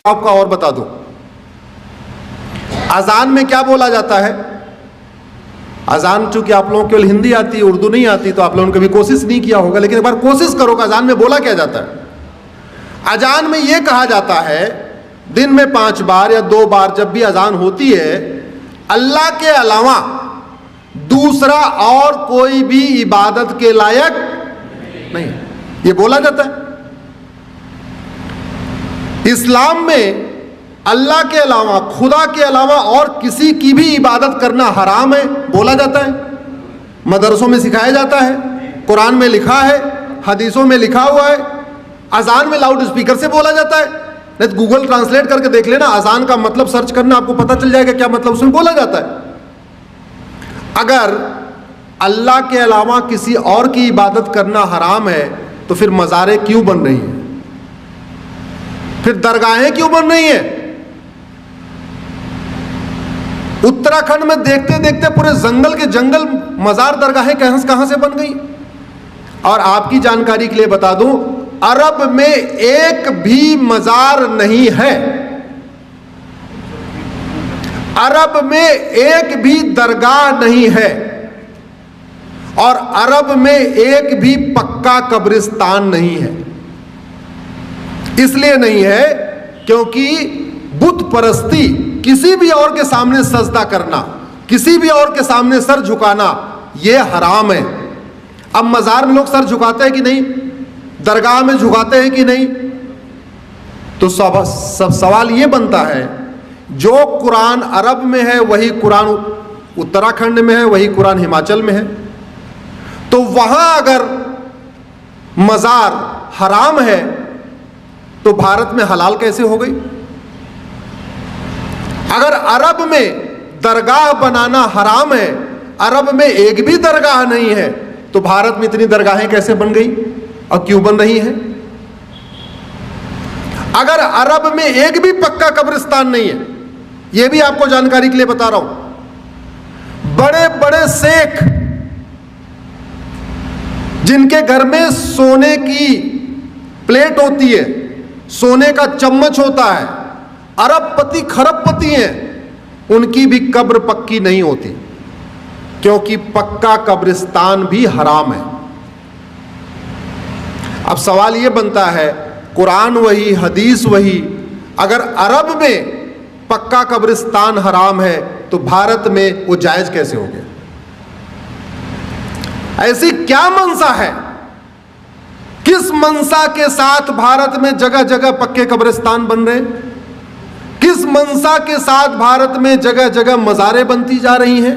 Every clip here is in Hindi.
आपका और बता दूं, अजान में क्या बोला जाता है। अजान चूंकि आप लोगों को केवल हिंदी आती है, उर्दू नहीं आती, तो आप लोगों ने कभी कोशिश नहीं किया होगा, लेकिन एक बार कोशिश करो कि अजान में बोला क्या जाता है। अजान में यह कहा जाता है दिन में 5 बार या 2 बार जब भी अजान होती है, अल्लाह के अलावा दूसरा और कोई भी इबादत के लायक नहीं, ये बोला जाता है। इस्लाम में अल्लाह के अलावा, खुदा के अलावा और किसी की भी इबादत करना हराम है, बोला जाता है। मदरसों में सिखाया जाता है, कुरान में लिखा है, हदीसों में लिखा हुआ है। अजान में लाउड स्पीकर से बोला जाता है, नहीं तो गूगल ट्रांसलेट करके देख लेना, अजान का मतलब सर्च करना, आपको पता चल जाएगा क्या मतलब उसमें बोला जाता है। अगर अल्लाह के अलावा किसी और की इबादत करना हराम है तो फिर मज़ारें क्यों बन रही हैं, फिर दरगाहें क्यों बन रही हैं। उत्तराखंड में देखते देखते पूरे जंगल के जंगल मजार दरगाहें कहां से बन गई। और आपकी जानकारी के लिए बता दूं, अरब में एक भी मजार नहीं है, अरब में एक भी दरगाह नहीं है, और अरब में एक भी पक्का कब्रिस्तान नहीं है। इसलिए नहीं है क्योंकि बुत परस्ती, किसी भी और के सामने सजदा करना, किसी भी और के सामने सर झुकाना, यह हराम है। अब मजार में लोग सर झुकाते हैं कि नहीं, दरगाह में झुकाते हैं कि नहीं, तो सब सवाल यह बनता है, जो कुरान अरब में है वही कुरान उत्तराखंड में है, वही कुरान हिमाचल में है, तो वहां अगर मजार हराम है तो भारत में हलाल कैसे हो गई। अगर अरब में दरगाह बनाना हराम है, अरब में एक भी दरगाह नहीं है, तो भारत में इतनी दरगाहें कैसे बन गई और क्यों बन रही हैं। अगर अरब में एक भी पक्का कब्रिस्तान नहीं है, यह भी आपको जानकारी के लिए बता रहा हूं, बड़े बड़े शेख जिनके घर में सोने की प्लेट होती है, सोने का चम्मच होता है, अरबपति खरबपति हैं, उनकी भी कब्र पक्की नहीं होती, क्योंकि पक्का कब्रिस्तान भी हराम है। अब सवाल यह बनता है, कुरान वही, हदीस वही, अगर अरब में पक्का कब्रिस्तान हराम है तो भारत में वो जायज कैसे हो गया। ऐसी क्या मंशा है, किस मंशा के साथ भारत में जगह जगह पक्के कब्रिस्तान बन रहे, किस मंशा के साथ भारत में जगह जगह मज़ारें बनती जा रही हैं,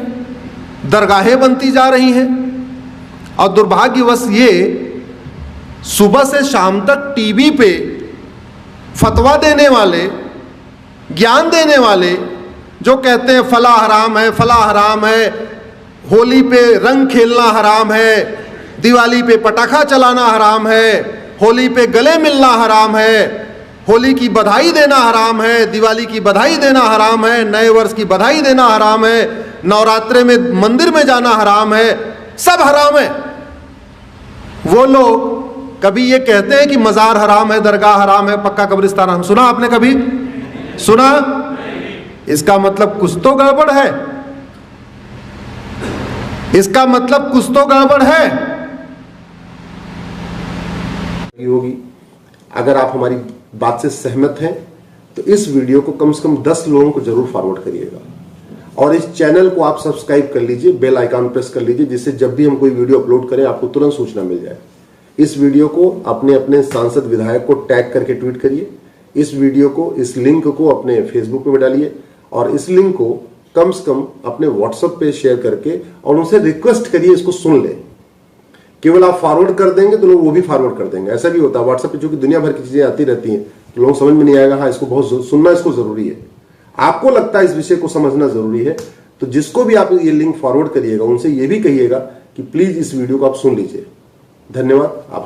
दरगाहें बनती जा रही हैं। और दुर्भाग्यवश ये सुबह से शाम तक टीवी पे फतवा देने वाले, ज्ञान देने वाले, जो कहते हैं फला हराम है, फला हराम है, होली पे रंग खेलना हराम है, दिवाली पे पटाखा चलाना हराम है, होली पे गले मिलना हराम है, होली की बधाई देना हराम है, दिवाली की बधाई देना हराम है, नए वर्ष की बधाई देना हराम है, नवरात्रे में मंदिर में जाना हराम है, सब हराम है। वो लोग कभी ये कहते हैं कि मजार हराम है, दरगाह हराम है, पक्का कब्रिस्तान हराम, सुना आपने कभी सुना? इसका मतलब कुछ तो गड़बड़ है, इसका मतलब कुछ तो गड़बड़ है होगी। अगर आप हमारी बात से सहमत हैं तो इस वीडियो को कम से कम 10 लोगों को जरूर फॉरवर्ड करिएगा, और इस चैनल को आप सब्सक्राइब कर लीजिए, बेल आइकन प्रेस कर लीजिए, जिससे जब भी हम कोई वीडियो अपलोड करें आपको तुरंत सूचना मिल जाए। इस वीडियो को अपने अपने सांसद विधायक को टैग करके ट्वीट करिए, इस वीडियो को, इस लिंक को अपने फेसबुक पे डालिए, और इस लिंक को कम से कम अपने व्हाट्सएप पे शेयर करके और उनसे रिक्वेस्ट करिए इसको सुन ले। केवल आप फॉरवर्ड कर देंगे तो लोग वो भी फॉरवर्ड कर देंगे। ऐसा भी होता है व्हाट्सएप पे, चूंकि दुनिया भर की चीजें आती रहती हैं, तो लोगों समझ में नहीं आएगा, हाँ इसको बहुत सुनना, इसको जरूरी है, आपको लगता है इस विषय को समझना जरूरी है, तो जिसको भी आप ये लिंक फॉरवर्ड करिएगा उनसे ये भी कहिएगा कि प्लीज इस वीडियो को आप सुन लीजिए। धन्यवाद। आप